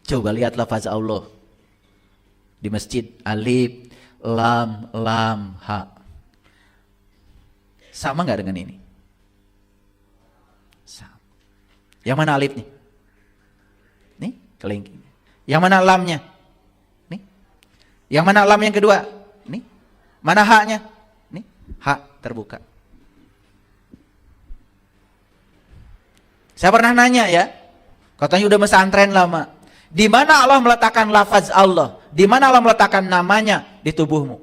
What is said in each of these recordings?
Coba lihat lafaz Allah di masjid, alif, lam, lam, ha. Sama nggak dengan ini? Sama. Yang mana alif nih? Nih, kelingking. Yang mana lamnya? Nih. Yang mana lam yang kedua? Nih. Mana haknya? Nih, hak terbuka. Saya pernah nanya ya, katanya udah pesantren lama. Di mana Allah meletakkan lafaz Allah? Di mana Allah meletakkan namanya di tubuhmu?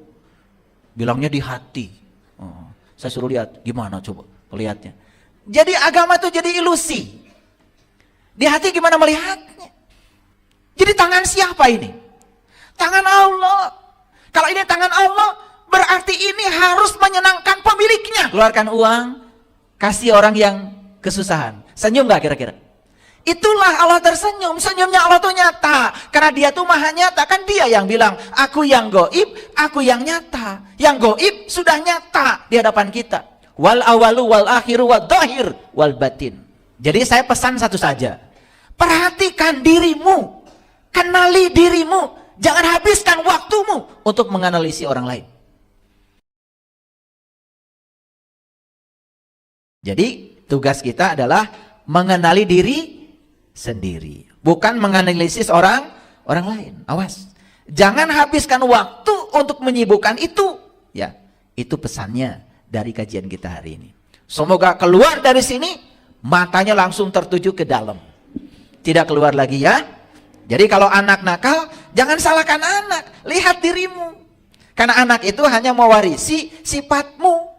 Bilangnya di hati. Oh, saya suruh lihat, gimana coba lihatnya? Jadi agama itu jadi ilusi. Di hati gimana melihatnya? Jadi tangan siapa ini? Tangan Allah. Kalau ini tangan Allah, berarti ini harus menyenangkan pemiliknya. Keluarkan uang, kasih orang yang kesusahan. Senyum gak kira-kira? Itulah Allah tersenyum. Senyumnya Allah tuh nyata. Karena dia tuh maha nyata. Kan dia yang bilang, aku yang goib, aku yang nyata. Yang goib sudah nyata di hadapan kita. Wal awalu wal akhiru wal dhahir wal batin. Jadi saya pesan satu saja. Perhatikan dirimu. Kenali dirimu. Jangan habiskan waktumu untuk menganalisi orang lain. Jadi tugas kita adalah mengenali diri sendiri, bukan menganalisis orang lain. Awas, jangan habiskan waktu untuk menyibukkan itu. Ya, itu pesannya dari kajian kita hari ini. Semoga keluar dari sini matanya langsung tertuju ke dalam, tidak keluar lagi ya. Jadi kalau anak nakal, jangan salahkan anak, lihat dirimu. Karena anak itu hanya mewarisi sifatmu.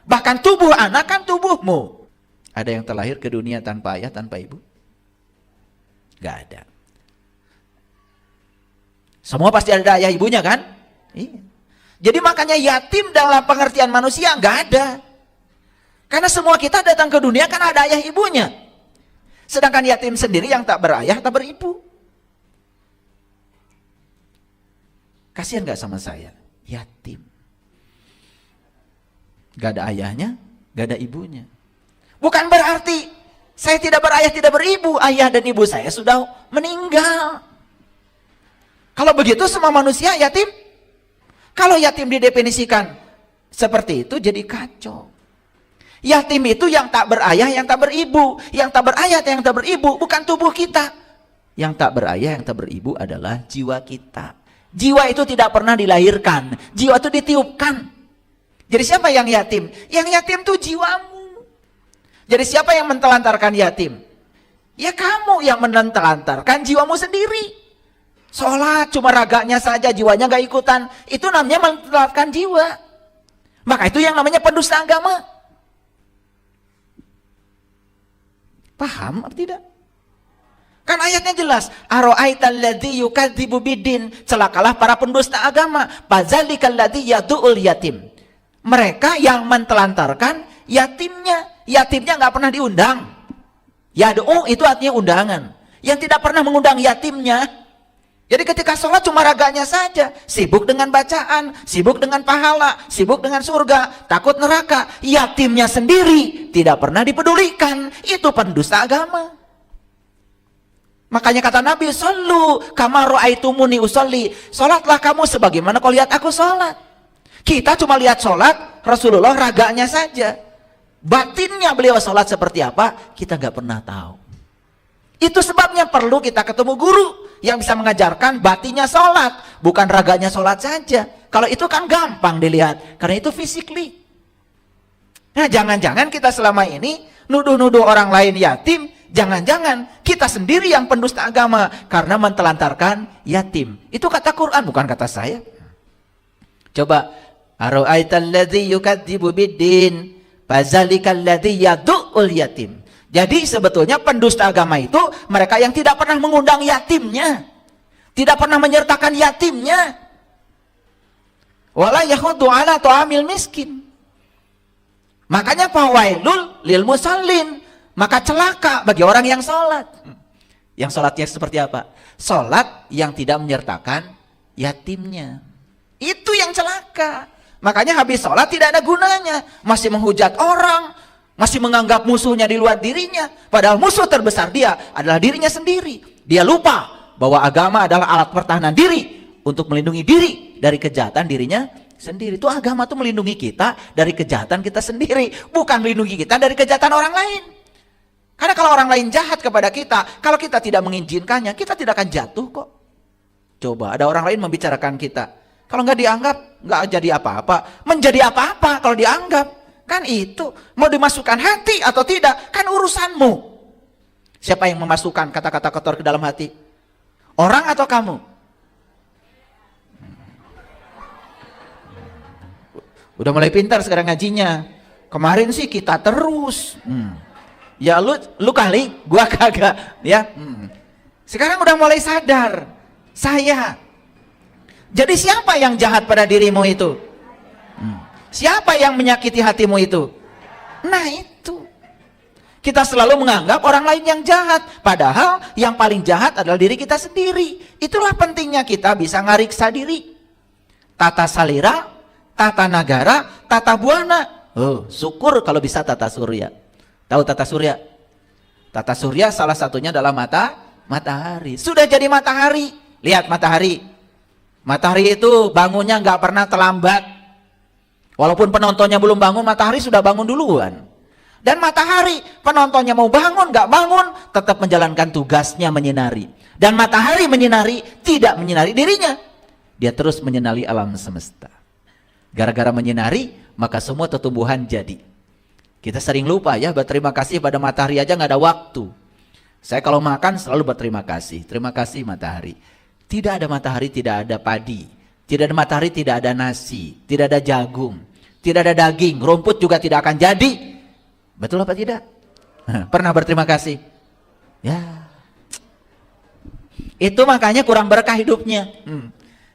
Bahkan tubuh anak kan tubuhmu. Ada yang terlahir ke dunia tanpa ayah, tanpa ibu? Gak ada. Semua pasti ada ayah ibunya kan? Iya. Jadi makanya yatim dalam pengertian manusia gak ada. Karena semua kita datang ke dunia kan ada ayah ibunya. Sedangkan yatim sendiri yang tak berayah, tak beribu. Kasihan gak sama saya? Yatim. Gak ada ayahnya, gak ada ibunya. Bukan berarti saya tidak berayah, tidak beribu. Ayah dan ibu saya sudah meninggal. Kalau begitu semua manusia yatim. Kalau yatim didefinisikan seperti itu jadi kacau. Yatim itu yang tak berayah, yang tak beribu. Yang tak berayah, yang tak beribu bukan tubuh kita. Yang tak berayah, yang tak beribu adalah jiwa kita. Jiwa itu tidak pernah dilahirkan. Jiwa itu ditiupkan. Jadi siapa yang yatim? Yang yatim itu jiwamu. Jadi siapa yang mentelantarkan yatim? Ya kamu yang menelantarkan jiwamu sendiri. Sholat cuma raganya saja, jiwanya gak ikutan. Itu namanya menelantarkan jiwa. Maka itu yang namanya pendusta agama. Paham atau tidak? Kan ayatnya jelas. Aro'aital ladzi yukadzibu bidin. Celakalah para pendusta agama. Fazalikal ladzi yadu'ul yatim. Mereka yang mentelantarkan yatimnya. Yatimnya nggak pernah diundang. Yadu'u itu artinya undangan. Yang tidak pernah mengundang yatimnya. Jadi ketika sholat cuma raganya saja. Sibuk dengan bacaan. Sibuk dengan pahala. Sibuk dengan surga. Takut neraka. Yatimnya sendiri tidak pernah dipedulikan. Itu pendusta agama. Makanya kata Nabi, "Shollu kama ra'aitumuni usolli." Sholatlah kamu sebagaimana kau lihat aku sholat. Kita cuma lihat sholat Rasulullah raganya saja. Batinnya beliau sholat seperti apa, kita nggak pernah tahu. Itu sebabnya perlu kita ketemu guru yang bisa mengajarkan batinnya sholat, bukan raganya sholat saja. Kalau itu kan gampang dilihat, karena itu physically. Nah, jangan-jangan kita selama ini nuduh-nuduh orang lain yatim. Jangan-jangan kita sendiri yang pendusta agama karena mentelantarkan yatim. Itu kata Quran, bukan kata saya. Coba, aro'aital ladzi yukadzibu biddin, fazalikal ladzi yadu'ul yatim. Jadi sebetulnya pendusta agama itu mereka yang tidak pernah mengundang yatimnya, tidak pernah menyertakan yatimnya. Wala yakhuddu ala ta'amil miskin. Makanya fawailul lil musallin. Maka celaka bagi orang yang sholat. Yang sholatnya seperti apa? Sholat yang tidak menyertakan yatimnya. Itu yang celaka. Makanya habis sholat tidak ada gunanya. Masih menghujat orang. Masih menganggap musuhnya di luar dirinya. Padahal musuh terbesar dia adalah dirinya sendiri. Dia lupa bahwa agama adalah alat pertahanan diri untuk melindungi diri dari kejahatan dirinya sendiri. Itu agama tuh melindungi kita dari kejahatan kita sendiri, bukan melindungi kita dari kejahatan orang lain. Karena kalau orang lain jahat kepada kita, kalau kita tidak mengizinkannya, kita tidak akan jatuh kok. Coba ada orang lain membicarakan kita, kalau nggak dianggap, nggak jadi apa-apa. Menjadi apa-apa kalau dianggap. Kan itu, mau dimasukkan hati atau tidak, kan urusanmu. Siapa yang memasukkan kata-kata kotor ke dalam hati? Orang atau kamu? Udah mulai pintar sekarang ngajinya. Kemarin sih kita terus. Ya lu kali, gua kagak. Ya. Sekarang udah mulai sadar. Saya. Jadi siapa yang jahat pada dirimu itu? Siapa yang menyakiti hatimu itu? Nah itu. Kita selalu menganggap orang lain yang jahat. Padahal yang paling jahat adalah diri kita sendiri. Itulah pentingnya kita bisa ngariksa diri. Tata salira, tata nagara, tata buana. Oh, syukur kalau bisa tata surya. Tahu tata surya? Tata surya salah satunya adalah matahari. Sudah jadi matahari. Lihat matahari. Matahari itu bangunnya nggak pernah terlambat. Walaupun penontonnya belum bangun, matahari sudah bangun duluan. Dan matahari, penontonnya mau bangun, nggak bangun, tetap menjalankan tugasnya menyinari. Dan matahari menyinari, tidak menyinari dirinya. Dia terus menyinari alam semesta. Gara-gara menyinari, maka semua tumbuhan jadi. Kita sering lupa ya, berterima kasih pada matahari aja nggak ada waktu. Saya kalau makan selalu berterima kasih. Terima kasih matahari. Tidak ada matahari, tidak ada padi. Tidak ada matahari, tidak ada nasi. Tidak ada jagung. Tidak ada daging. Rumput juga tidak akan jadi. Betul apa tidak? Pernah berterima kasih? Ya. Itu makanya kurang berkah hidupnya.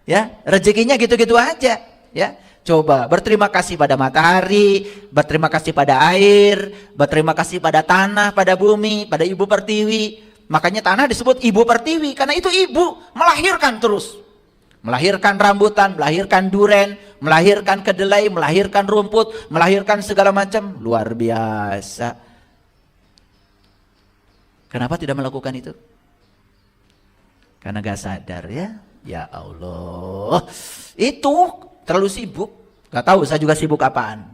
Ya, rezekinya gitu-gitu aja. Ya. Coba berterima kasih pada matahari, berterima kasih pada air, berterima kasih pada tanah, pada bumi, pada ibu pertiwi. Makanya tanah disebut ibu pertiwi karena itu ibu melahirkan terus. Melahirkan rambutan, melahirkan duren, melahirkan kedelai, melahirkan rumput, melahirkan segala macam. Luar biasa. Kenapa tidak melakukan itu? Karena gak sadar ya. Ya Allah. Itu terlalu sibuk. Gak tahu saya juga sibuk apaan.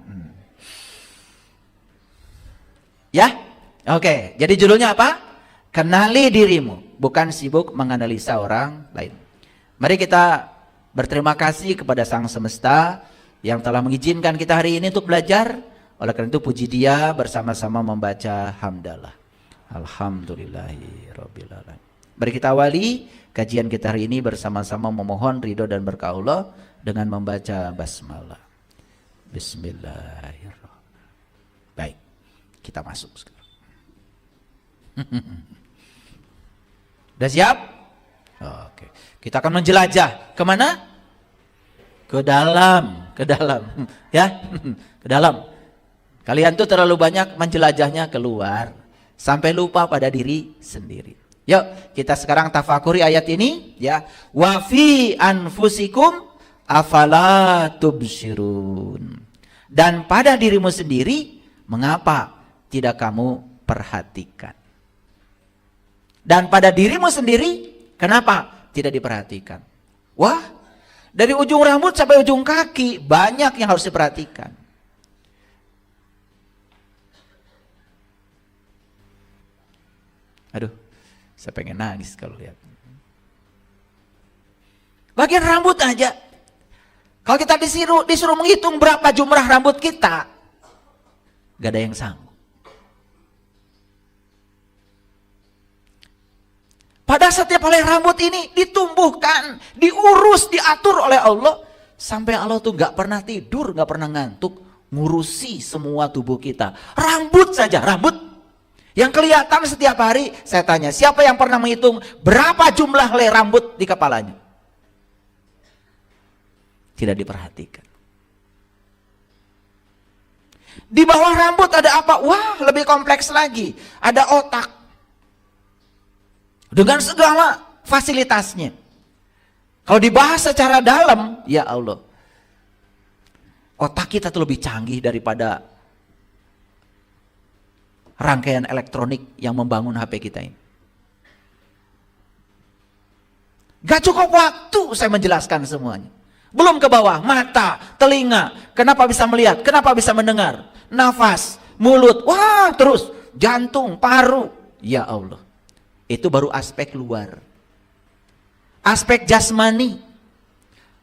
Ya? Oke, jadi judulnya apa? Kenali dirimu. Bukan sibuk menganalisa orang lain. Mari kita berterima kasih kepada Sang Semesta yang telah mengizinkan kita hari ini untuk belajar. Oleh karena itu puji Dia bersama-sama membaca hamdalah. Alhamdulillahirabbil alamin. Mari kita awali kajian kita hari ini bersama-sama memohon ridho dan berkah Allah dengan membaca basmalah. Bismillahirrahmanirrahim. Baik, kita masuk sekarang. Udah siap? Oke. Kita akan menjelajah kemana? Ke dalam, ya, ke dalam. Kalian tuh terlalu banyak menjelajahnya keluar, sampai lupa pada diri sendiri. Yuk, kita sekarang tafakuri ayat ini, ya. Wa fi anfusikum afala tubsirun. Dan pada dirimu sendiri, mengapa tidak kamu perhatikan? Dan pada dirimu sendiri, kenapa tidak diperhatikan? Wah, dari ujung rambut sampai ujung kaki banyak yang harus diperhatikan. Aduh, saya pengen nangis kalau lihat. Bagian rambut aja. Kalau kita disuruh menghitung berapa jumlah rambut kita, gak ada yang sanggup. Pada setiap helai rambut ini ditumbuhkan, diurus, diatur oleh Allah. Sampai Allah tuh gak pernah tidur, gak pernah ngantuk. Ngurusi semua tubuh kita. Rambut saja, rambut. Yang kelihatan setiap hari, saya tanya, siapa yang pernah menghitung berapa jumlah helai rambut di kepalanya? Tidak diperhatikan. Di bawah rambut ada apa? Wah, lebih kompleks lagi. Ada otak. Dengan segala fasilitasnya. Kalau dibahas secara dalam, ya Allah. Otak kita tuh lebih canggih daripada rangkaian elektronik yang membangun HP kita ini. Gak cukup waktu saya menjelaskan semuanya. Belum ke bawah, mata, telinga, kenapa bisa melihat, kenapa bisa mendengar, nafas, mulut, wah terus, jantung, paru. Ya Allah, itu baru aspek luar. Aspek jasmani.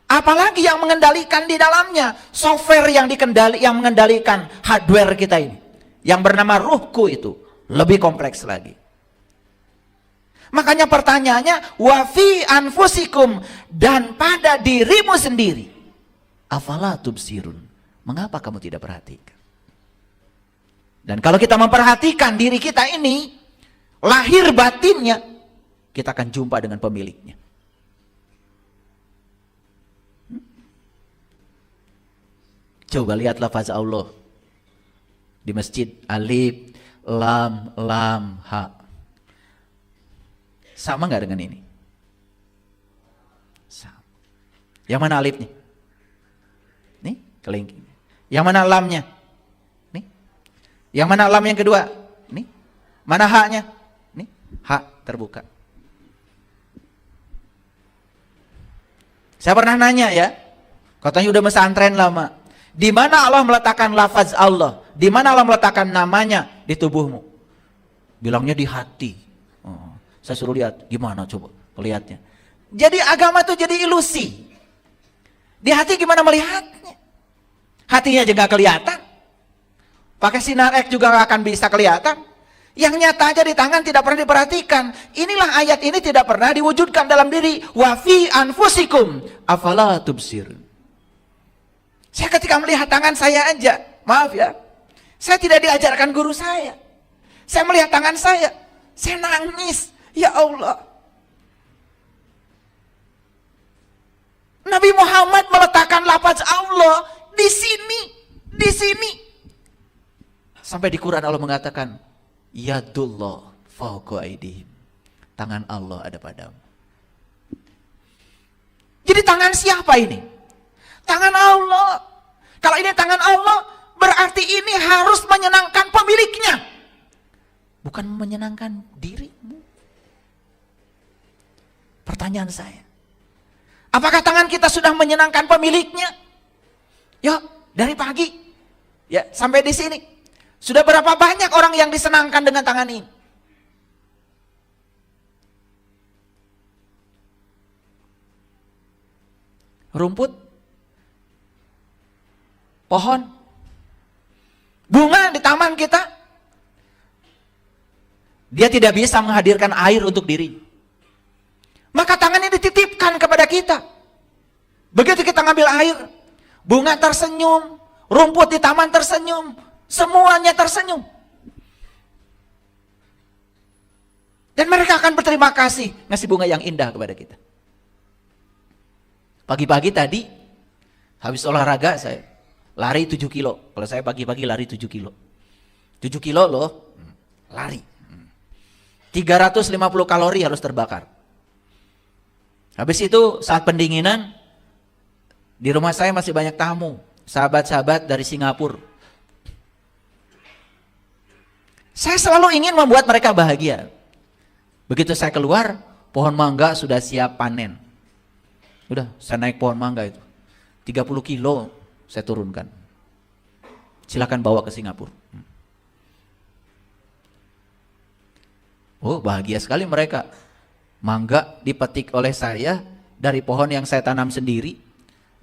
Apalagi yang mengendalikan di dalamnya, software yang mengendalikan hardware kita ini, yang bernama ruhku itu, lebih kompleks lagi. Makanya pertanyaannya, wa fi anfusikum, dan pada dirimu sendiri. Afala tubsirun, mengapa kamu tidak perhatikan? Dan kalau kita memperhatikan diri kita ini, lahir batinnya, kita akan jumpa dengan pemiliknya. Coba lihat lafaz Allah di masjid, alif, lam, ha. Sama nggak dengan ini? Sama. Yang mana alifnya? Nih, kelingking. Yang mana lamnya? Nih. Yang mana lam yang kedua? Nih. Mana haknya? Nih, hak terbuka. Saya pernah nanya ya, katanya udah pesantren lama. Di mana Allah meletakkan lafaz Allah? Di mana Allah meletakkan namanya di tubuhmu? Bilangnya di hati. Oh. Saya suruh lihat, gimana coba lihatnya. Jadi agama itu jadi ilusi. Di hati gimana melihatnya? Hatinya juga kelihatan. Pakai sinar X juga gak akan bisa kelihatan. Yang nyata aja di tangan tidak pernah diperhatikan. Inilah ayat ini tidak pernah diwujudkan dalam diri. Wa fi anfusikum afala tubsirun. Saya ketika melihat tangan saya aja, maaf ya, saya tidak diajarkan guru saya. Saya melihat tangan saya nangis. Ya Allah. Nabi Muhammad meletakkan lafaz Allah di sini. Sampai di Quran Allah mengatakan, Yadullah fawqa aydihim. Tangan Allah ada padamu. Jadi tangan siapa ini? Tangan Allah. Kalau ini tangan Allah, berarti ini harus menyenangkan pemiliknya. Bukan menyenangkan dirimu. Pertanyaan saya, apakah tangan kita sudah menyenangkan pemiliknya? Yuk, dari pagi ya sampai di sini, sudah berapa banyak orang yang disenangkan dengan tangan ini? Rumput, pohon, bunga di taman kita, dia tidak bisa menghadirkan air untuk diri. Maka tangannya dititipkan kepada kita. Begitu kita ngambil air, bunga tersenyum, rumput di taman tersenyum, semuanya tersenyum. Dan mereka akan berterima kasih ngasih bunga yang indah kepada kita. Pagi-pagi tadi, habis olahraga saya lari 7 kilo. Kalau saya pagi-pagi lari 7 kilo. 7 kilo loh, lari. 350 kalori harus terbakar. Habis itu saat pendinginan, di rumah saya masih banyak tamu, sahabat-sahabat dari Singapura. Saya selalu ingin membuat mereka bahagia. Begitu saya keluar, pohon mangga sudah siap panen. Udah, saya naik pohon mangga itu. 30 kilo saya turunkan. Silakan bawa ke Singapura. Oh, bahagia sekali mereka. Mangga dipetik oleh saya dari pohon yang saya tanam sendiri.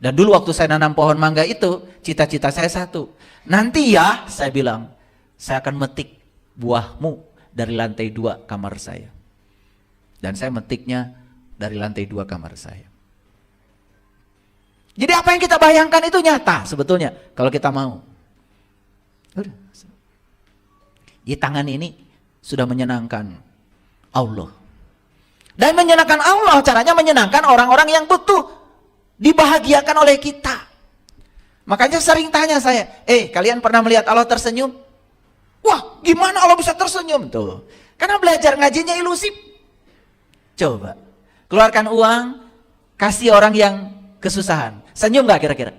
Dan dulu waktu saya nanam pohon mangga itu, cita-cita saya satu. Nanti ya, saya bilang, saya akan metik buahmu dari lantai 2 kamar saya. Dan saya metiknya dari lantai 2 kamar saya. Jadi apa yang kita bayangkan itu nyata sebetulnya, kalau kita mau. Udah. Di tangan ini sudah menyenangkan Allah. Dan menyenangkan Allah, caranya menyenangkan orang-orang yang butuh dibahagiakan oleh kita. Makanya sering tanya saya, kalian pernah melihat Allah tersenyum? Wah, gimana Allah bisa tersenyum? Tuh, karena belajar ngajinya ilusif. Coba, keluarkan uang, kasih orang yang kesusahan. Senyum gak kira-kira?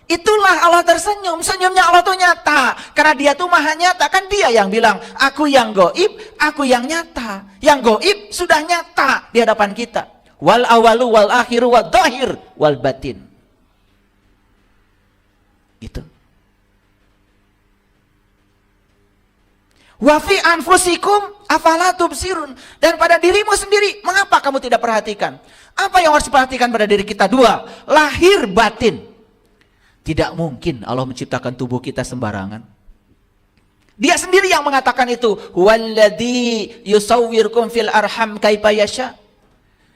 Itulah Allah tersenyum. Senyumnya Allah tuh nyata. Karena dia tuh maha nyata. Kan dia yang bilang, aku yang goib, aku yang nyata. Yang goib sudah nyata di hadapan kita. wal awalu wal akhiru wal dhahir wal batin. Gitu. Wa fi anfusikum afala tubsirun. Dan pada dirimu sendiri, mengapa kamu tidak perhatikan? Apa yang harus diperhatikan pada diri kita? Dua, lahir batin. Tidak mungkin Allah menciptakan tubuh kita sembarangan. Dia sendiri yang mengatakan itu, huwallazi yusawwirukum fil arham kaifa yasha.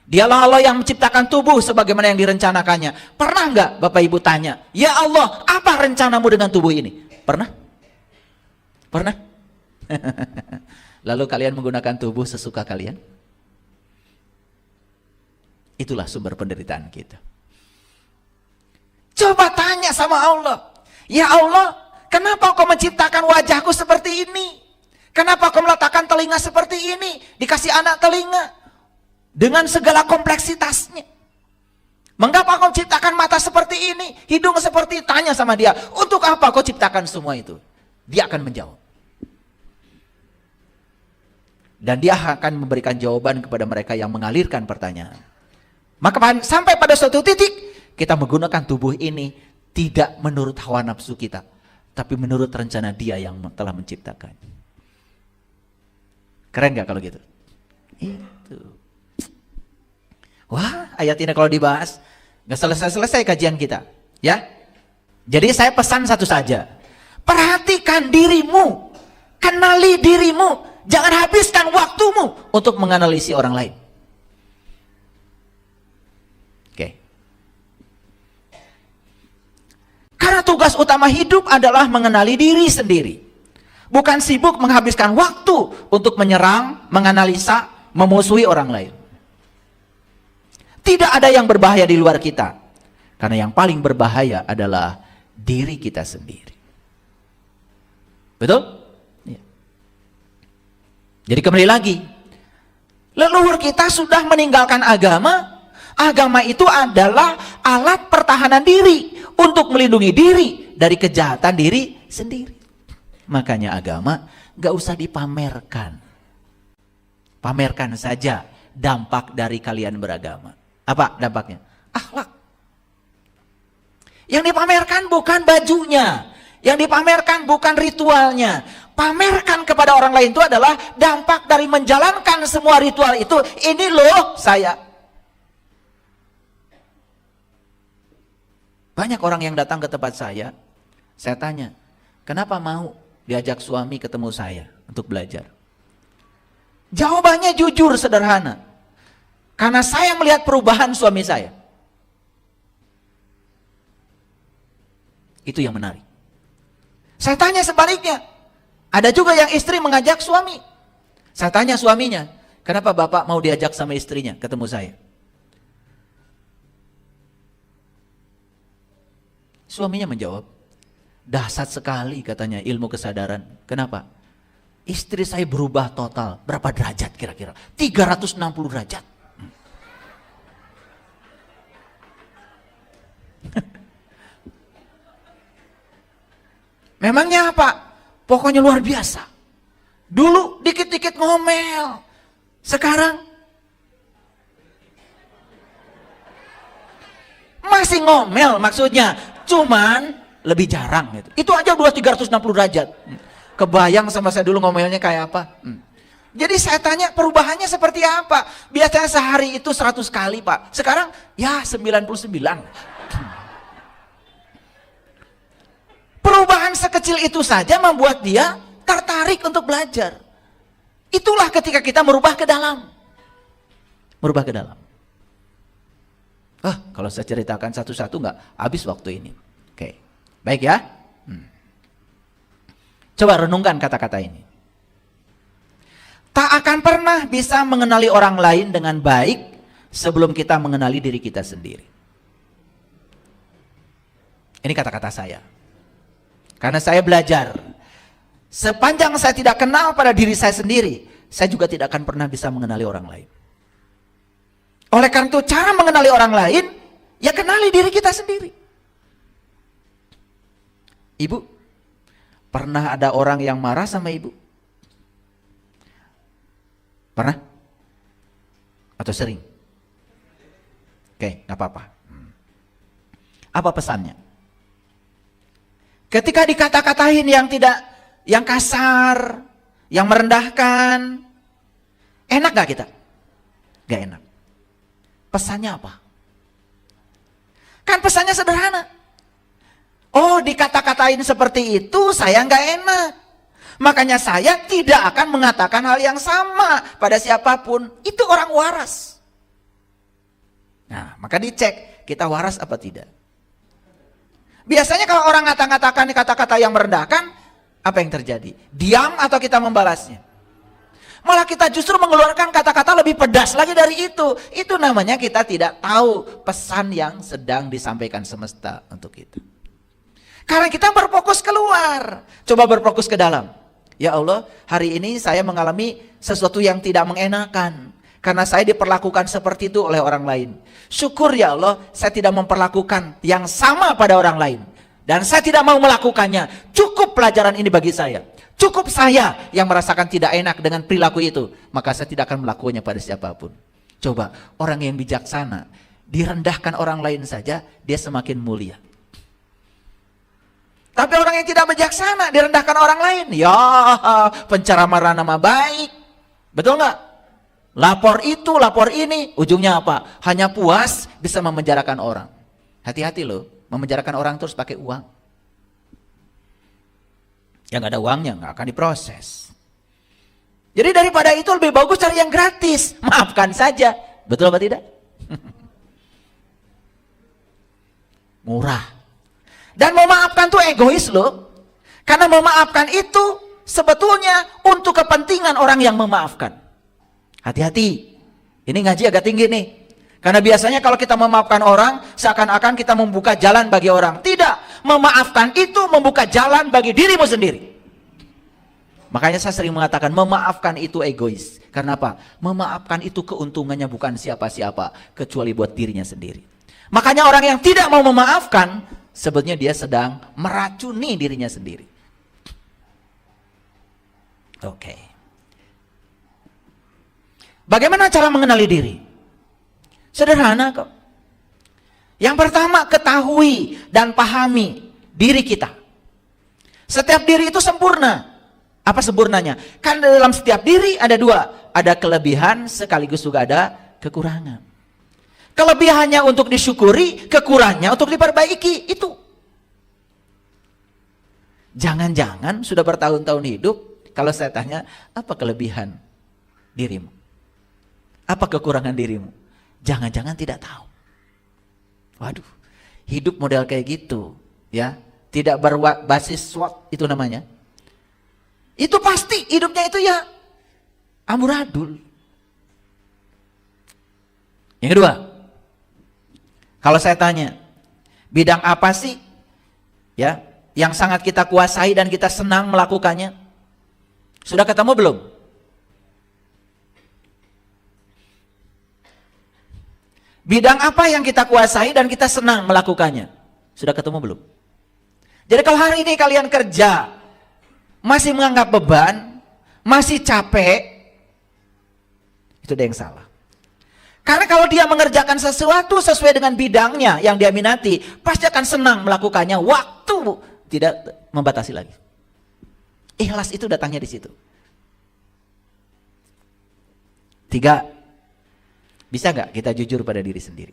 Dialah Allah yang menciptakan tubuh sebagaimana yang direncanakannya. Pernah enggak Bapak Ibu tanya, ya Allah, apa rencanamu dengan tubuh ini? Pernah? Pernah? Lalu kalian menggunakan tubuh sesuka kalian? Itulah sumber penderitaan kita. Coba tanya sama Allah, ya Allah, kenapa kau menciptakan wajahku seperti ini? Kenapa kau meletakkan telinga seperti ini? Dikasih anak telinga dengan segala kompleksitasnya. Mengapa kau ciptakan mata seperti ini? Hidung seperti, tanya sama dia, untuk apa kau ciptakan semua itu? Dia akan menjawab. Dan dia akan memberikan jawaban kepada mereka yang mengalirkan pertanyaan. Maka sampai pada suatu titik, kita menggunakan tubuh ini tidak menurut hawa nafsu kita, tapi menurut rencana dia yang telah menciptakan. Keren gak kalau gitu? Itu. Wah, ayat ini kalau dibahas, gak selesai-selesai kajian kita. Ya. Jadi saya pesan satu saja. Perhatikan dirimu. Kenali dirimu. Jangan habiskan waktumu untuk menganalisi orang lain. Oke. Karena tugas utama hidup adalah mengenali diri sendiri. Bukan sibuk menghabiskan waktu untuk menyerang, menganalisa, memusuhi orang lain. Tidak ada yang berbahaya di luar kita. Karena yang paling berbahaya adalah diri kita sendiri. Betul? Jadi kembali lagi, leluhur kita sudah meninggalkan agama. Agama itu adalah alat pertahanan diri untuk melindungi diri dari kejahatan diri sendiri. Makanya agama gak usah dipamerkan. Pamerkan saja dampak dari kalian beragama. Apa dampaknya? Akhlak. Yang dipamerkan bukan bajunya, yang dipamerkan bukan ritualnya. Pamerkan kepada orang lain itu adalah dampak dari menjalankan semua ritual itu. Ini loh saya. Banyak orang yang datang ke tempat saya tanya, kenapa mau diajak suami ketemu saya untuk belajar? Jawabannya jujur, sederhana. Karena saya melihat perubahan suami saya. Itu yang menarik. Saya tanya sebaliknya. Ada juga yang istri mengajak suami. Saya tanya suaminya, kenapa bapak mau diajak sama istrinya ketemu saya? Suaminya menjawab, dahsyat sekali katanya ilmu kesadaran. Kenapa? Istri saya berubah total. Berapa derajat kira-kira? 360 derajat. Memangnya apa? Pokoknya luar biasa. Dulu dikit-dikit ngomel. Sekarang masih ngomel maksudnya. Cuman lebih jarang gitu. Itu aja udah 360 derajat. Kebayang sama saya dulu ngomelnya kayak apa? Jadi saya tanya perubahannya seperti apa? Biasanya sehari itu 100 kali Pak. Sekarang ya 99. Perubahan sekecil itu saja membuat dia tertarik untuk belajar. Itulah ketika kita merubah ke dalam. Merubah ke dalam. Kalau saya ceritakan satu-satu nggak habis waktu ini. Oke, baik ya. Coba renungkan kata-kata ini. Tak akan pernah bisa mengenali orang lain dengan baik sebelum kita mengenali diri kita sendiri. Ini kata-kata saya. Karena saya belajar, sepanjang saya tidak kenal pada diri saya sendiri, saya juga tidak akan pernah bisa mengenali orang lain. Oleh karena itu, cara mengenali orang lain, ya kenali diri kita sendiri. Ibu, pernah ada orang yang marah sama ibu? Pernah? Atau sering? Oke, nggak apa-apa. Apa pesannya? Ketika dikata-katain yang kasar, yang merendahkan, enak gak kita? Gak enak. Pesannya apa? Kan pesannya sederhana. Oh, dikata-katain seperti itu saya gak enak. Makanya saya tidak akan mengatakan hal yang sama pada siapapun. Itu orang waras. Nah, maka dicek kita waras apa tidak. Biasanya kalau orang ngata-ngatakan kata-kata yang merendahkan, apa yang terjadi? Diam atau kita membalasnya? Malah kita justru mengeluarkan kata-kata lebih pedas lagi dari itu. Itu namanya kita tidak tahu pesan yang sedang disampaikan semesta untuk kita. Karena kita berfokus keluar. Coba berfokus ke dalam. Ya Allah, hari ini saya mengalami sesuatu yang tidak mengenakan. Karena saya diperlakukan seperti itu oleh orang lain. Syukur ya Allah, saya tidak memperlakukan yang sama pada orang lain. Dan saya tidak mau melakukannya. Cukup pelajaran ini bagi saya. Cukup saya yang merasakan tidak enak dengan perilaku itu. Maka saya tidak akan melakukannya pada siapapun. Coba, orang yang bijaksana, direndahkan orang lain saja, dia semakin mulia. Tapi orang yang tidak bijaksana, direndahkan orang lain. Ya, pencemaran nama baik. Betul nggak? Lapor itu, lapor ini, ujungnya apa? Hanya puas bisa memenjarakan orang. Hati-hati loh, memenjarakan orang terus pakai uang. Yang nggak ada uangnya nggak akan diproses. Jadi daripada itu lebih bagus cari yang gratis, maafkan saja. Betul apa tidak? Murah. Dan memaafkan tuh egois loh. Karena memaafkan itu sebetulnya untuk kepentingan orang yang memaafkan. Hati-hati, ini ngaji agak tinggi nih. Karena biasanya kalau kita memaafkan orang, seakan-akan kita membuka jalan bagi orang. Tidak, memaafkan itu membuka jalan bagi dirimu sendiri. Makanya saya sering mengatakan memaafkan itu egois. Karena apa? Memaafkan itu keuntungannya bukan siapa-siapa, kecuali buat dirinya sendiri. Makanya orang yang tidak mau memaafkan, sebetulnya dia sedang meracuni dirinya sendiri. Oke. Bagaimana cara mengenali diri? Sederhana kok. Yang pertama, ketahui dan pahami diri kita. Setiap diri itu sempurna. Apa sempurnanya? Kan dalam setiap diri ada dua. Ada kelebihan sekaligus juga ada kekurangan. Kelebihannya untuk disyukuri, kekurangannya untuk diperbaiki. Itu. Jangan-jangan sudah bertahun-tahun hidup, kalau saya tanya, apa kelebihan dirimu? Apa kekurangan dirimu? Jangan-jangan tidak tahu. Waduh, hidup model kayak gitu, ya, tidak berbasis SWOT itu namanya. Itu pasti hidupnya itu ya amburadul. Yang kedua, kalau saya tanya, bidang apa sih, ya, yang sangat kita kuasai dan kita senang melakukannya? Sudah ketemu belum? Bidang apa yang kita kuasai dan kita senang melakukannya? Sudah ketemu belum? Jadi kalau hari ini kalian kerja, masih menganggap beban, masih capek, itu ada yang salah. Karena kalau dia mengerjakan sesuatu sesuai dengan bidangnya yang dia minati, pasti akan senang melakukannya, waktu tidak membatasi lagi. Ikhlas itu datangnya di situ. 3, bisa nggak kita jujur pada diri sendiri?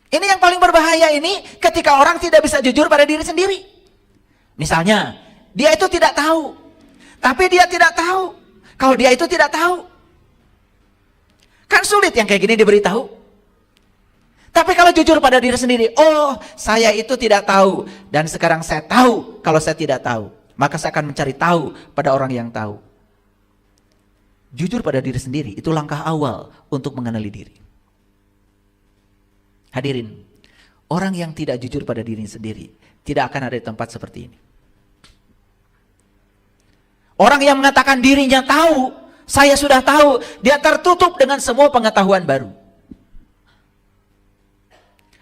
Ini yang paling berbahaya ini ketika orang tidak bisa jujur pada diri sendiri. Misalnya, dia itu tidak tahu. Tapi dia tidak tahu. Kalau dia itu tidak tahu. Kan sulit yang kayak gini diberitahu. Tapi kalau jujur pada diri sendiri, oh saya itu tidak tahu. Dan sekarang saya tahu kalau saya tidak tahu. Maka saya akan mencari tahu pada orang yang tahu. Jujur pada diri sendiri, itu langkah awal untuk mengenali diri. Hadirin, orang yang tidak jujur pada diri sendiri, tidak akan ada di tempat seperti ini. Orang yang mengatakan dirinya tahu, saya sudah tahu, dia tertutup dengan semua pengetahuan baru.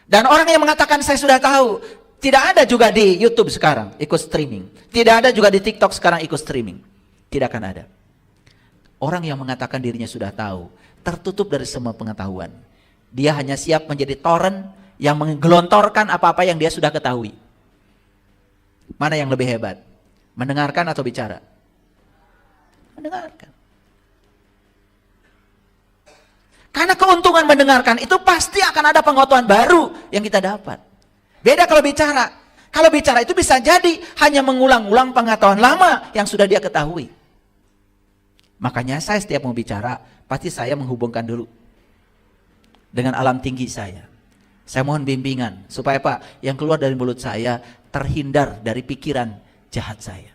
Dan orang yang mengatakan saya sudah tahu, tidak ada juga di YouTube sekarang ikut streaming. Tidak ada juga di TikTok sekarang ikut streaming. Tidak akan ada. Orang yang mengatakan dirinya sudah tahu, tertutup dari semua pengetahuan. Dia hanya siap menjadi toren yang menggelontorkan apa-apa yang dia sudah ketahui. Mana yang lebih hebat? Mendengarkan atau bicara? Mendengarkan. Karena keuntungan mendengarkan itu pasti akan ada pengetahuan baru yang kita dapat. Beda kalau bicara. Kalau bicara itu bisa jadi hanya mengulang-ulang pengetahuan lama yang sudah dia ketahui. Makanya saya setiap mau bicara, pasti saya menghubungkan dulu dengan alam tinggi saya. Saya mohon bimbingan supaya Pak, yang keluar dari mulut saya terhindar dari pikiran jahat saya.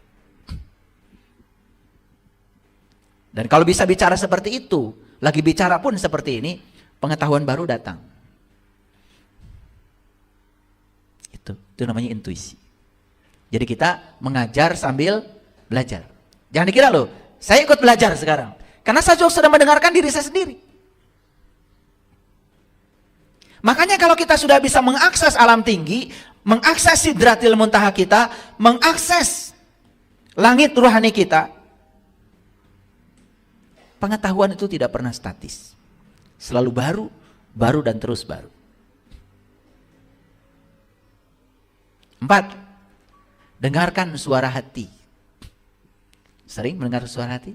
Dan kalau bisa bicara seperti itu, lagi bicara pun seperti ini, pengetahuan baru datang. Itu namanya intuisi. Jadi kita mengajar sambil belajar. Jangan dikira loh, saya ikut belajar sekarang. Karena saya juga sudah mendengarkan diri saya sendiri. Makanya kalau kita sudah bisa mengakses alam tinggi, mengakses sidratil muntaha kita, mengakses langit rohani kita, pengetahuan itu tidak pernah statis. Selalu baru, baru dan terus baru. 4. Dengarkan suara hati. Sering mendengar suara hati?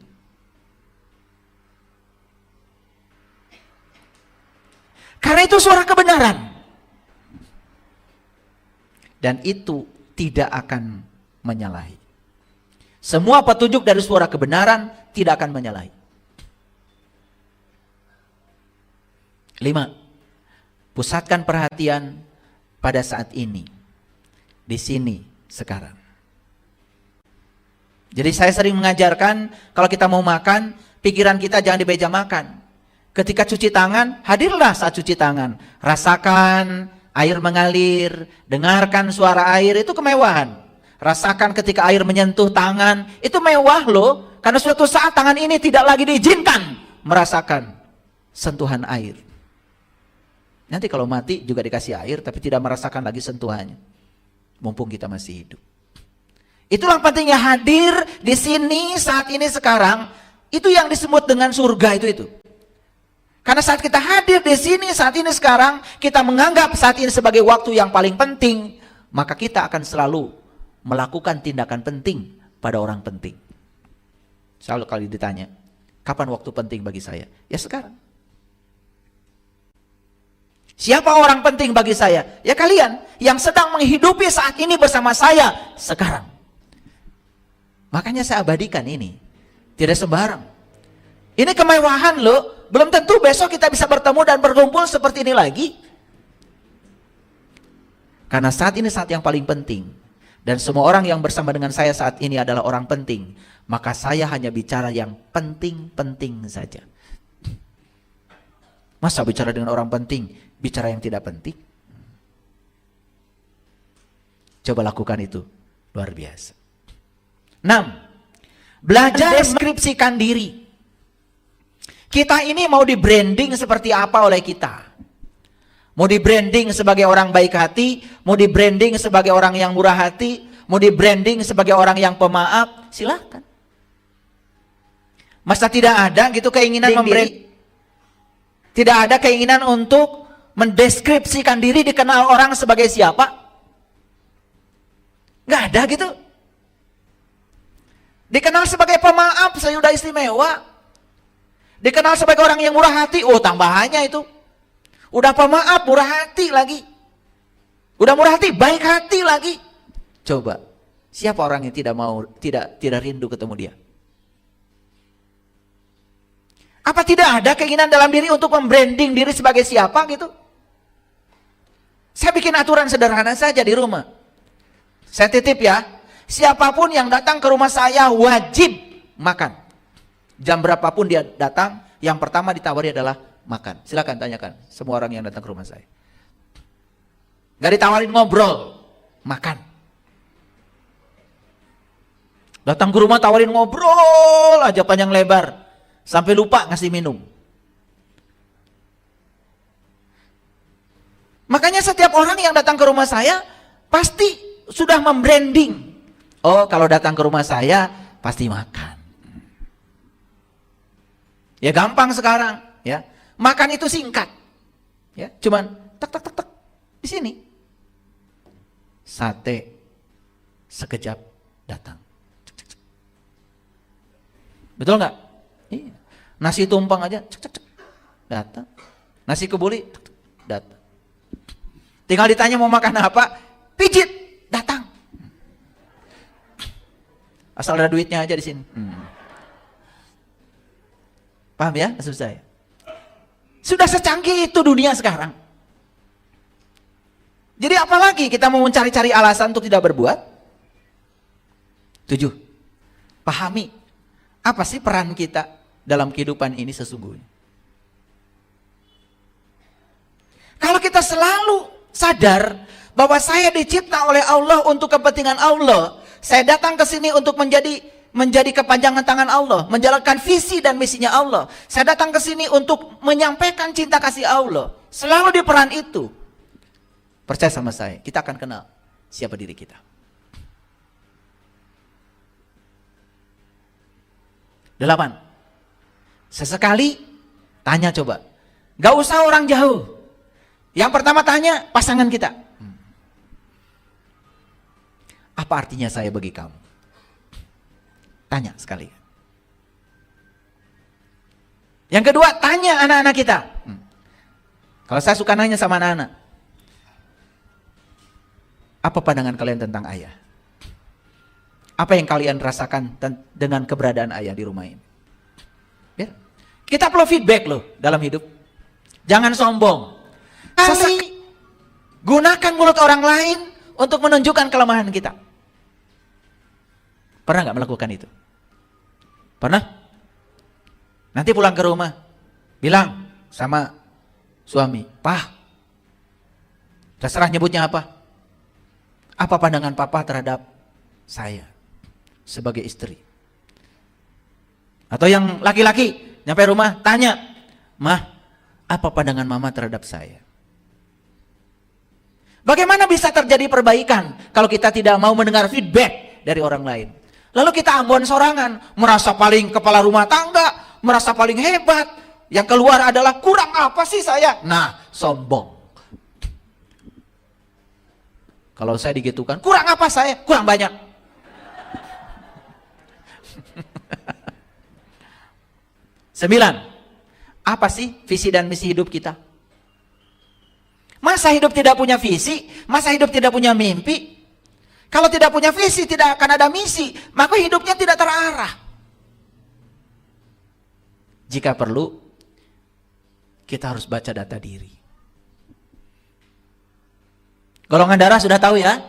Karena itu suara kebenaran. Dan itu tidak akan menyalahi. Semua petunjuk dari suara kebenaran tidak akan menyalahi. 5. Pusatkan perhatian pada saat ini. Di sini, sekarang. Jadi saya sering mengajarkan, kalau kita mau makan, pikiran kita jangan di meja makan. Ketika cuci tangan, hadirlah saat cuci tangan. Rasakan air mengalir, dengarkan suara air, itu kemewahan. Rasakan ketika air menyentuh tangan, itu mewah loh. Karena suatu saat tangan ini tidak lagi diizinkan merasakan sentuhan air. Nanti kalau mati juga dikasih air, tapi tidak merasakan lagi sentuhannya. Mumpung kita masih hidup. Itulah pentingnya hadir di sini, saat ini, sekarang. Itu yang disebut dengan surga itu. Karena saat kita hadir di sini, saat ini, sekarang, kita menganggap saat ini sebagai waktu yang paling penting, maka kita akan selalu melakukan tindakan penting pada orang penting. Selalu kali ditanya, kapan waktu penting bagi saya? Ya sekarang. Siapa orang penting bagi saya? Ya kalian yang sedang menghidupi saat ini bersama saya sekarang. Makanya saya abadikan ini. Tidak sembarang. Ini kemewahan loh. Belum tentu besok kita bisa bertemu dan berkumpul seperti ini lagi. Karena saat ini saat yang paling penting. Dan semua orang yang bersama dengan saya saat ini adalah orang penting. Maka saya hanya bicara yang penting-penting saja. Masa bicara dengan orang penting? Bicara yang tidak penting? Coba lakukan itu. Luar biasa. 6. Belajar deskripsikan diri. Kita ini mau di branding seperti apa oleh kita? Mau di branding sebagai orang baik hati, mau di branding sebagai orang yang murah hati, mau di branding sebagai orang yang pemaaf, silahkan. Masa tidak ada gitu keinginan membranding? Tidak ada keinginan untuk mendeskripsikan diri, dikenal orang sebagai siapa? Nggak ada gitu. Dikenal sebagai pemaaf, saya udah istimewa. Dikenal sebagai orang yang murah hati, oh tambahannya itu. Udah pemaaf, murah hati lagi. Udah murah hati, baik hati lagi. Coba, siapa orang yang tidak rindu ketemu dia? Apa tidak ada keinginan dalam diri untuk membranding diri sebagai siapa gitu? Saya bikin aturan sederhana saja di rumah. Saya titip ya, siapapun yang datang ke rumah saya wajib makan. Jam berapapun dia datang, yang pertama ditawari adalah makan. Silakan tanyakan semua orang yang datang ke rumah saya. Gak ditawarin ngobrol, makan. Datang ke rumah tawarin ngobrol aja panjang lebar, sampai lupa ngasih minum. Makanya setiap orang yang datang ke rumah saya pasti sudah membranding. Oh, kalau datang ke rumah saya pasti makan. Ya gampang sekarang, ya. Makan itu singkat. Ya, cuman tek tek tek tek di sini. Sate sekejap datang. Cek, cek, cek. Betul nggak? Iya. Nasi tumpang aja, cek cek cek, datang. Nasi kebuli, cek, cek, datang. Tinggal ditanya mau makan apa, pijit, datang. Asal ada duitnya aja di sini. Paham ya maksud saya? Sudah secanggih itu dunia sekarang. Jadi apalagi kita mau mencari-cari alasan untuk tidak berbuat? 7. Pahami apa sih peran kita dalam kehidupan ini sesungguhnya. Kalau kita selalu sadar bahwa saya dicipta oleh Allah untuk kepentingan Allah, saya datang ke sini untuk menjadi kepanjangan tangan Allah, menjalankan visi dan misinya Allah. Saya datang ke sini untuk menyampaikan cinta kasih Allah. Selalu di peran itu. Percaya sama saya, kita akan kenal siapa diri kita. Delapan. Sesekali tanya coba. Gak usah orang jauh. Yang pertama tanya pasangan kita. Apa artinya saya bagi kamu? Tanya sekali. Yang kedua, tanya anak-anak kita. Kalau saya suka nanya sama anak-anak. Apa pandangan kalian tentang ayah? Apa yang kalian rasakan dengan keberadaan ayah di rumah ini? Ya. Kita perlu feedback loh dalam hidup. Jangan sombong. Gunakan mulut orang lain untuk menunjukkan kelemahan kita. Pernah gak melakukan itu? Pernah? Nanti pulang ke rumah, bilang sama suami, "Pak, terserah nyebutnya apa? Apa pandangan papa terhadap saya sebagai istri?" Atau yang laki-laki, nyampe rumah, tanya, "Mah, apa pandangan mama terhadap saya?" Bagaimana bisa terjadi perbaikan kalau kita tidak mau mendengar feedback dari orang lain? Lalu kita ambon sorangan, merasa paling kepala rumah tangga, merasa paling hebat. Yang keluar adalah kurang apa sih saya? Nah, sombong. Kalau saya digitukan, kurang apa saya? Kurang banyak. Sembilan, apa sih visi dan misi hidup kita? Masa hidup tidak punya visi? Masa hidup tidak punya mimpi? Kalau tidak punya visi, tidak akan ada misi. Maka hidupnya tidak terarah. Jika perlu, kita harus baca data diri. Golongan darah sudah tahu ya?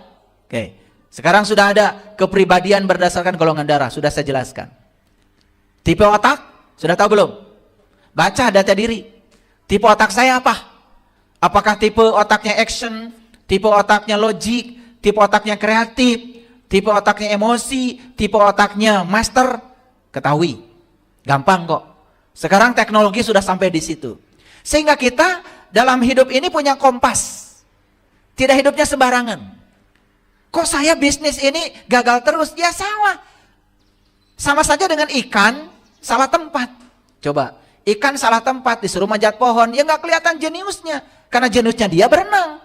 Oke. Sekarang sudah ada kepribadian berdasarkan golongan darah. Sudah saya jelaskan. Tipe otak, sudah tahu belum? Baca data diri. Tipe otak saya apa? Apakah tipe otaknya action, tipe otaknya logik, tipe otaknya kreatif, tipe otaknya emosi, tipe otaknya master? Ketahui. Gampang kok. Sekarang teknologi sudah sampai di situ. Sehingga kita dalam hidup ini punya kompas. Tidak hidupnya sembarangan. Kok saya bisnis ini gagal terus? Ya salah. Sama saja dengan ikan salah tempat. Coba, ikan salah tempat disuruh manjat pohon, ya nggak kelihatan jeniusnya. Karena jeniusnya dia berenang.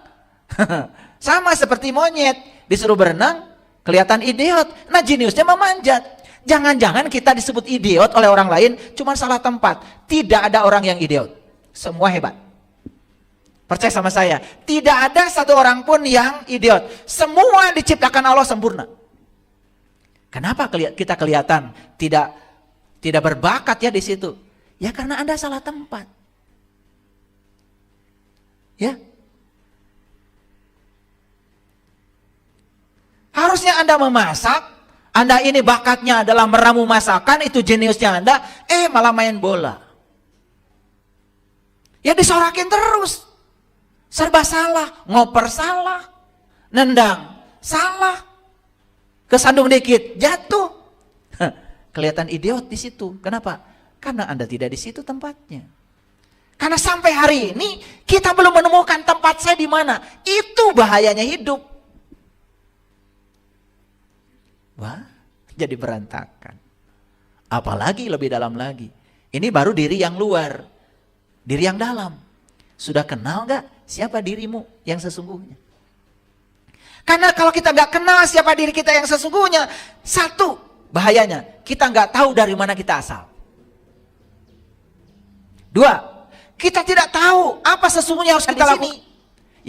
Sama seperti monyet, disuruh berenang, kelihatan idiot. Nah jeniusnya memanjat. Jangan-jangan kita disebut idiot oleh orang lain, cuma salah tempat. Tidak ada orang yang idiot. Semua hebat. Percaya sama saya, tidak ada satu orang pun yang idiot. Semua diciptakan Allah sempurna. Kenapa kita kelihatan tidak berbakat ya di situ? Ya karena Anda salah tempat. Ya. Harusnya Anda memasak, Anda ini bakatnya adalah meramu masakan, itu jeniusnya Anda, malah main bola. Ya disorakin terus. Serba salah, ngoper salah, nendang salah, kesandung dikit jatuh. Kelihatan idiot di situ. Kenapa? Karena Anda tidak di situ tempatnya. Karena sampai hari ini kita belum menemukan tempat saya di mana. Itu bahayanya hidup. Wah, jadi berantakan. Apalagi lebih dalam lagi. Ini baru diri yang luar, diri yang dalam. Sudah kenal nggak siapa dirimu yang sesungguhnya? Karena kalau kita nggak kenal siapa diri kita yang sesungguhnya, satu bahayanya, kita nggak tahu dari mana kita asal. Dua, kita tidak tahu apa sesungguhnya harus kita lakukan.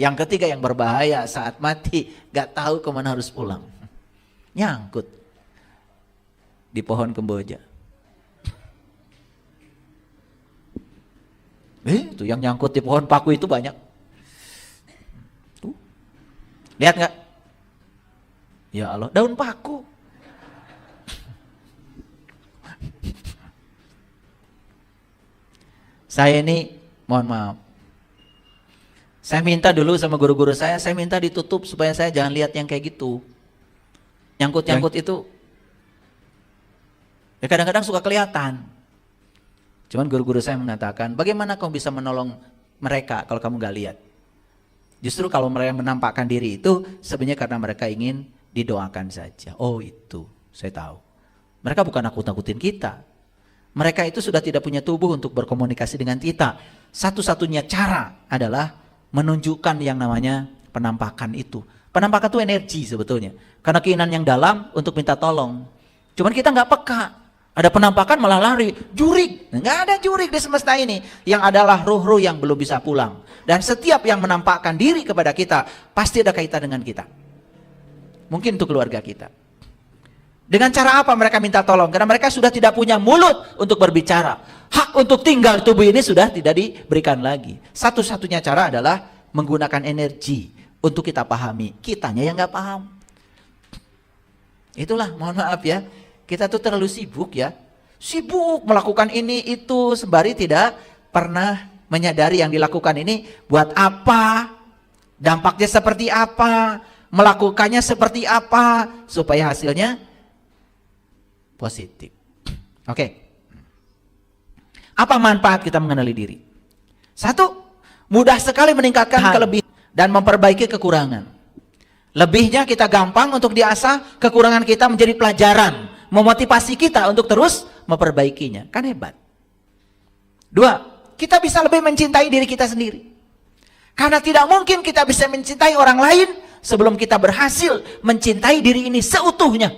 Yang ketiga yang berbahaya, saat mati nggak tahu kemana harus pulang. Nyangkut di pohon kemboja. Itu yang nyangkut di pohon paku itu banyak. Tuh. Lihat nggak? Ya Allah, daun paku. Saya ini, mohon maaf. Saya minta dulu sama guru-guru saya minta ditutup supaya saya jangan lihat yang kayak gitu. Nyangkut-nyangkut itu. Ya kadang-kadang suka kelihatan. Cuman guru-guru saya mengatakan, bagaimana kamu bisa menolong mereka kalau kamu gak lihat? Justru kalau mereka menampakkan diri itu, sebenarnya karena mereka ingin didoakan saja. Oh itu, saya tahu. Mereka bukan nakut-nakutin kita. Mereka itu sudah tidak punya tubuh untuk berkomunikasi dengan kita. Satu-satunya cara adalah menunjukkan yang namanya penampakan itu. Penampakan itu energi sebetulnya. Karena keinginan yang dalam untuk minta tolong. Cuman kita nggak peka. Ada penampakan malah lari, jurig. Nggak ada jurig di semesta ini. Yang adalah ruh-ruh yang belum bisa pulang. Dan setiap yang menampakkan diri kepada kita, pasti ada kaitan dengan kita. Mungkin untuk keluarga kita. Dengan cara apa mereka minta tolong? Karena mereka sudah tidak punya mulut untuk berbicara. Hak untuk tinggal tubuh ini sudah tidak diberikan lagi. Satu-satunya cara adalah menggunakan energi untuk kita pahami. Kitanya yang nggak paham. Itulah, mohon maaf ya. Kita tuh terlalu sibuk ya. Sibuk melakukan ini itu sembari tidak pernah menyadari yang dilakukan ini buat apa, dampaknya seperti apa, melakukannya seperti apa supaya hasilnya positif. Oke. Apa manfaat kita mengenali diri? Satu, mudah sekali meningkatkan kelebihan dan memperbaiki kekurangan. Lebihnya kita gampang untuk diasah, kekurangan kita menjadi pelajaran, memotivasi kita untuk terus memperbaikinya. Kan hebat. Dua, kita bisa lebih mencintai diri kita sendiri. Karena tidak mungkin kita bisa mencintai orang lain sebelum kita berhasil mencintai diri ini seutuhnya.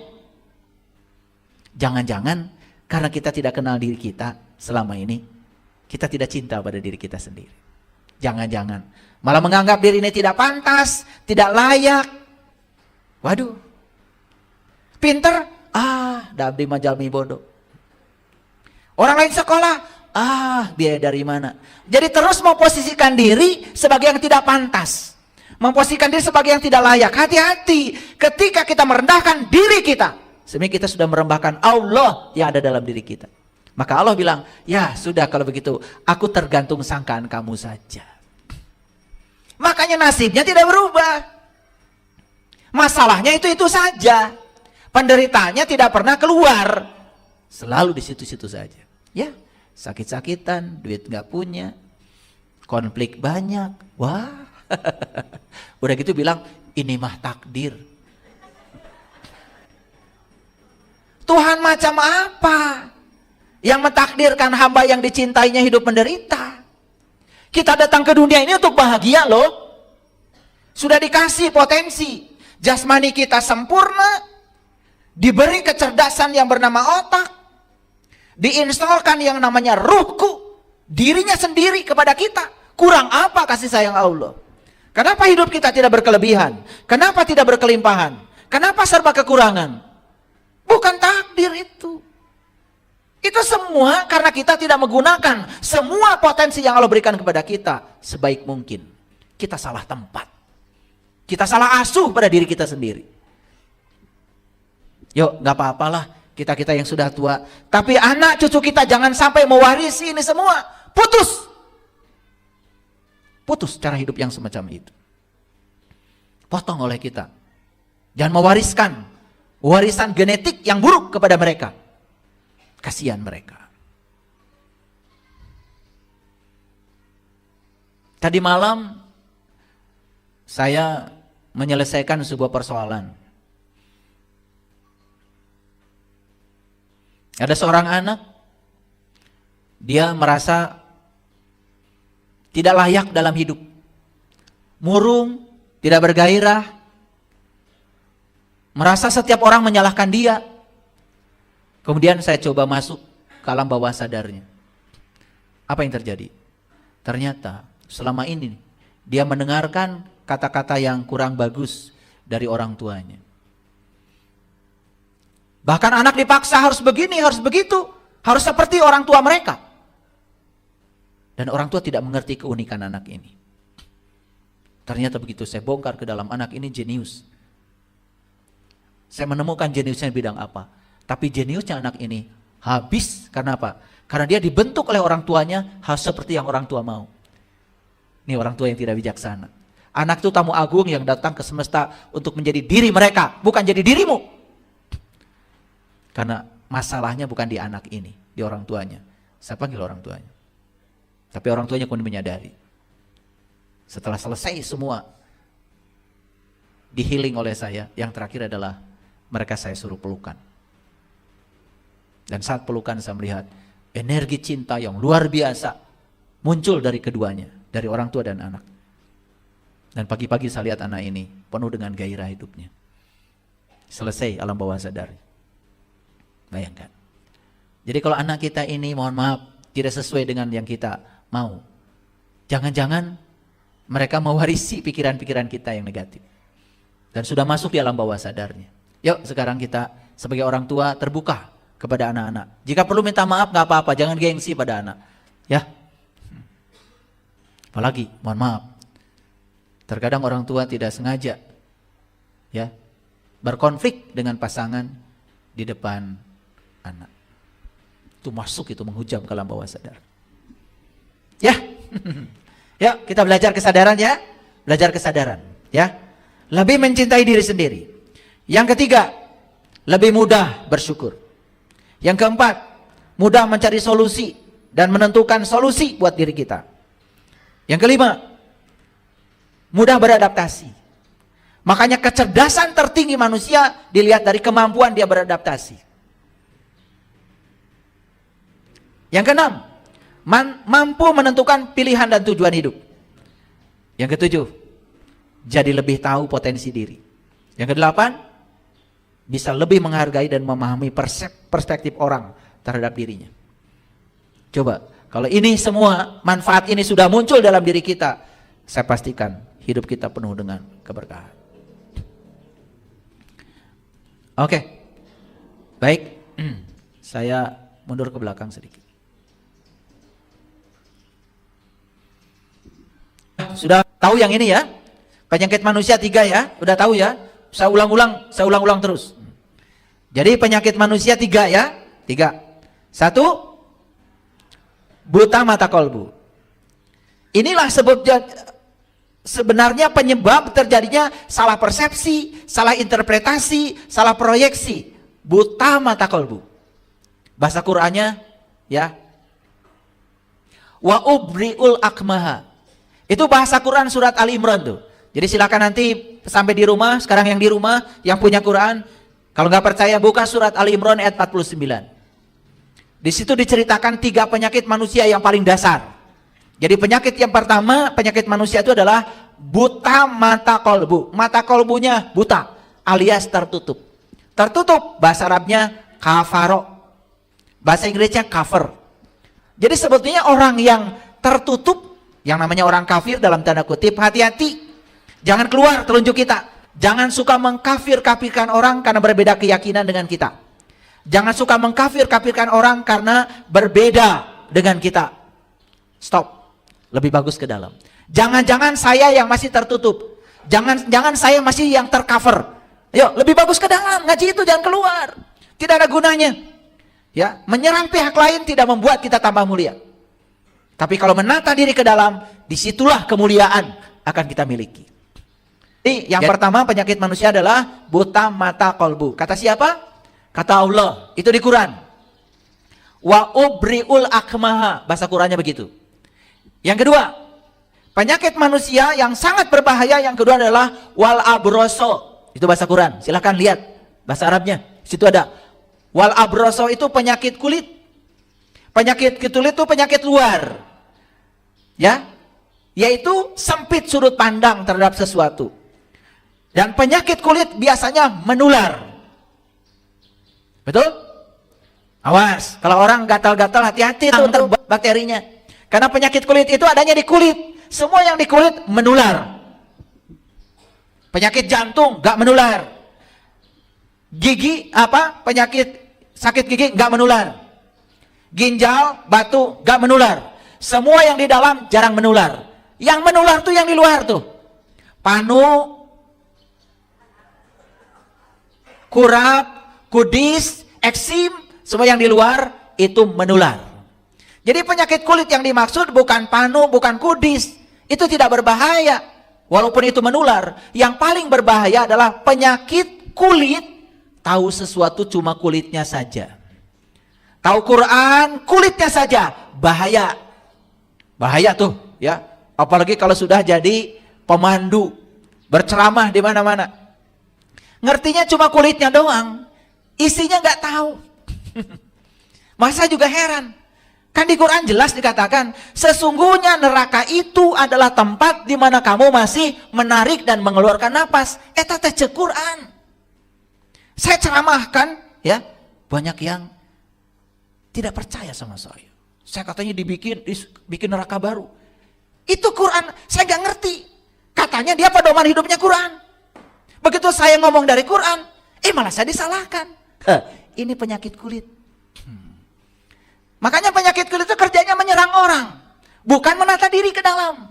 Jangan-jangan karena kita tidak kenal diri kita selama ini, kita tidak cinta pada diri kita sendiri. Jangan-jangan malah menganggap diri ini tidak pantas, tidak layak. Waduh, pinter, dabdi majalmi bodoh. Orang lain sekolah, biaya dari mana? Jadi terus memposisikan diri sebagai yang tidak pantas, memposisikan diri sebagai yang tidak layak. Hati-hati ketika kita merendahkan diri kita, sebenarnya kita sudah merendahkan Allah yang ada dalam diri kita. Maka Allah bilang, ya sudah kalau begitu, aku tergantung sangkaan kamu saja. Makanya nasibnya tidak berubah. Masalahnya itu saja. Penderitaannya tidak pernah keluar. Selalu di situ-situ saja. Ya, sakit-sakitan, duit nggak punya, konflik banyak. Wah, udah gitu bilang, ini mah takdir. Tuhan macam apa yang mentakdirkan hamba yang dicintainya hidup menderita? Kita datang ke dunia ini untuk bahagia loh. Sudah dikasih potensi. Jasmani kita sempurna. Diberi kecerdasan yang bernama otak. Diinstalkan yang namanya ruhku. Dirinya sendiri kepada kita. Kurang apa kasih sayang Allah? Kenapa hidup kita tidak berkelebihan? Kenapa tidak berkelimpahan? Kenapa serba kekurangan? Bukan takdir itu. Itu semua karena kita tidak menggunakan semua potensi yang Allah berikan kepada kita sebaik mungkin. Kita salah tempat. Kita salah asuh pada diri kita sendiri. Yuk, gak apa-apalah kita-kita yang sudah tua. Tapi anak cucu kita jangan sampai mewarisi ini semua. Putus. Putus cara hidup yang semacam itu. Potong oleh kita. Jangan mewariskan warisan genetik yang buruk kepada mereka. Kasihan mereka. Tadi malam saya menyelesaikan sebuah persoalan. Ada seorang anak Dia merasa tidak layak dalam hidup. Murung, tidak bergairah. Merasa setiap orang menyalahkan dia. Kemudian saya coba masuk ke alam bawah sadarnya. Apa yang terjadi? Ternyata selama ini dia mendengarkan kata-kata yang kurang bagus dari orang tuanya. Bahkan anak dipaksa harus begini, harus begitu, harus seperti orang tua mereka. Dan orang tua tidak mengerti keunikan anak ini. Ternyata begitu saya bongkar ke dalam, anak ini jenius. Saya menemukan jeniusnya di bidang apa. Tapi jeniusnya anak ini habis karena apa? Karena dia dibentuk oleh orang tuanya harus seperti yang orang tua mau. Ini orang tua yang tidak bijaksana. Anak itu tamu agung yang datang ke semesta untuk menjadi diri mereka, bukan jadi dirimu. Karena masalahnya bukan di anak ini, di orang tuanya. Saya panggil orang tuanya. Tapi orang tuanya kemudian menyadari. Setelah selesai semua di-healing oleh saya, yang terakhir adalah mereka saya suruh pelukan. Dan saat pelukan saya melihat energi cinta yang luar biasa muncul dari keduanya, dari orang tua dan anak. Dan pagi-pagi saya lihat anak ini penuh dengan gairah hidupnya. Selesai alam bawah sadar. Bayangkan. Jadi kalau anak kita ini mohon maaf tidak sesuai dengan yang kita mau, jangan-jangan mereka mewarisi pikiran-pikiran kita yang negatif. Dan sudah masuk di alam bawah sadarnya. Yuk sekarang kita sebagai orang tua terbuka kepada anak-anak. Jika perlu minta maaf gak apa-apa, jangan gengsi pada anak. Ya. Apalagi, mohon maaf. Terkadang orang tua tidak sengaja ya berkonflik dengan pasangan di depan anak. Itu masuk, itu menghujam ke alam bawah sadar. Ya. Yuk kita belajar kesadaran ya. Belajar kesadaran ya. Lebih mencintai diri sendiri. Yang ketiga, lebih mudah bersyukur. Yang keempat, mudah mencari solusi dan menentukan solusi buat diri kita. Yang kelima, mudah beradaptasi. Makanya kecerdasan tertinggi manusia dilihat dari kemampuan dia beradaptasi. Yang keenam, mampu menentukan pilihan dan tujuan hidup. Yang ketujuh, jadi lebih tahu potensi diri. Yang kedelapan, bisa lebih menghargai dan memahami perspektif orang terhadap dirinya. Coba, kalau ini semua manfaat ini sudah muncul dalam diri kita, saya pastikan hidup kita penuh dengan keberkahan. Oke, baik, saya mundur ke belakang sedikit. Sudah tahu yang ini ya? Penyakit manusia 3 ya? Udah tahu ya? Saya ulang-ulang terus. Jadi penyakit manusia 3 ya? 3. 1, buta mata kolbu. Inilah sebenarnya penyebab terjadinya salah persepsi, salah interpretasi, salah proyeksi. Buta mata kolbu. Bahasa Qur'annya ya. Wa ubri'ul akmaha. Itu bahasa Quran surat Ali Imran tuh. Jadi silakan nanti sampai di rumah, sekarang yang di rumah, yang punya Quran, kalau nggak percaya buka surat Ali Imran ayat 49. Di situ diceritakan 3 penyakit manusia yang paling dasar. Jadi penyakit yang pertama, penyakit manusia itu adalah buta mata kolbu. Mata kolbunya buta, alias tertutup. Tertutup, bahasa Arabnya kafaro. Bahasa Inggrisnya cover. Jadi sebetulnya orang yang tertutup, yang namanya orang kafir dalam tanda kutip, hati-hati. Jangan keluar telunjuk kita. Jangan suka mengkafir-kafirkan orang karena berbeda keyakinan dengan kita. Jangan suka mengkafir-kafirkan orang karena berbeda dengan kita. Stop. Lebih bagus ke dalam. Jangan-jangan saya yang masih tertutup. Jangan saya masih yang tercover. Yuk, lebih bagus ke dalam. Ngaji itu jangan keluar. Tidak ada gunanya. Ya, menyerang pihak lain tidak membuat kita tambah mulia. Tapi kalau menata diri ke dalam, disitulah kemuliaan akan kita miliki. Jadi yang pertama penyakit manusia adalah buta mata kolbu. Kata siapa? Kata Allah. Itu di Quran. Wa ubri'ul akmaha. Bahasa Qurannya begitu. Yang kedua, penyakit manusia yang sangat berbahaya yang kedua adalah wal abroso. Itu bahasa Quran. Silahkan lihat bahasa Arabnya. Situ ada. Wal abroso itu penyakit kulit. Penyakit kulit itu penyakit luar. Ya. Yaitu sempit sudut pandang terhadap sesuatu. Dan penyakit kulit biasanya menular. Betul? Awas, kalau orang gatal-gatal hati-hati tuh untuk bakterinya. Karena penyakit kulit itu adanya di kulit. Semua yang di kulit menular. Penyakit jantung gak menular. Gigi penyakit sakit gigi gak menular. Ginjal, batu gak menular. Semua yang di dalam jarang menular. Yang menular tuh yang di luar tuh. Panu, kurap, kudis, eksim, semua yang di luar itu menular. Jadi penyakit kulit yang dimaksud bukan panu, bukan kudis. Itu tidak berbahaya. Walaupun itu menular. Yang paling berbahaya adalah penyakit kulit. Tahu sesuatu cuma kulitnya saja. Tahu Quran, kulitnya saja. Bahaya. Bahaya tuh, ya. Apalagi kalau sudah jadi pemandu. Berceramah di mana-mana. Ngertinya cuma kulitnya doang. Isinya nggak tahu. Masa juga heran. Kan di Quran jelas dikatakan, sesungguhnya neraka itu adalah tempat di mana kamu masih menarik dan mengeluarkan napas. Eta teh cek Quran. Saya ceramahkan, ya, banyak yang tidak percaya sama saya. Saya katanya dibikin neraka baru. Itu Quran, saya nggak ngerti. Katanya dia pedoman hidupnya Quran. Begitu saya ngomong dari Quran, malah saya disalahkan. Ini penyakit kulit. Makanya penyakit kulit itu kerjanya menyerang orang, bukan menata diri ke dalam.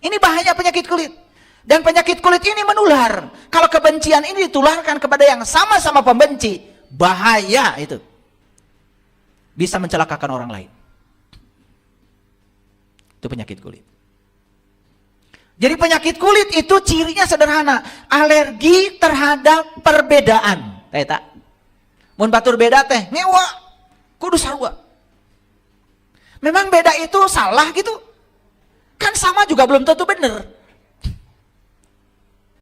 Ini bahaya penyakit kulit. Dan penyakit kulit ini menular. Kalau kebencian ini ditularkan kepada yang sama-sama pembenci, bahaya itu. Bisa mencelakakan orang lain. Itu penyakit kulit. Jadi penyakit kulit itu cirinya sederhana. Alergi terhadap perbedaan. Eta. Mun batur beda teh, ngewa. Kudu sarua. Memang beda itu salah gitu? Kan sama juga belum tentu benar.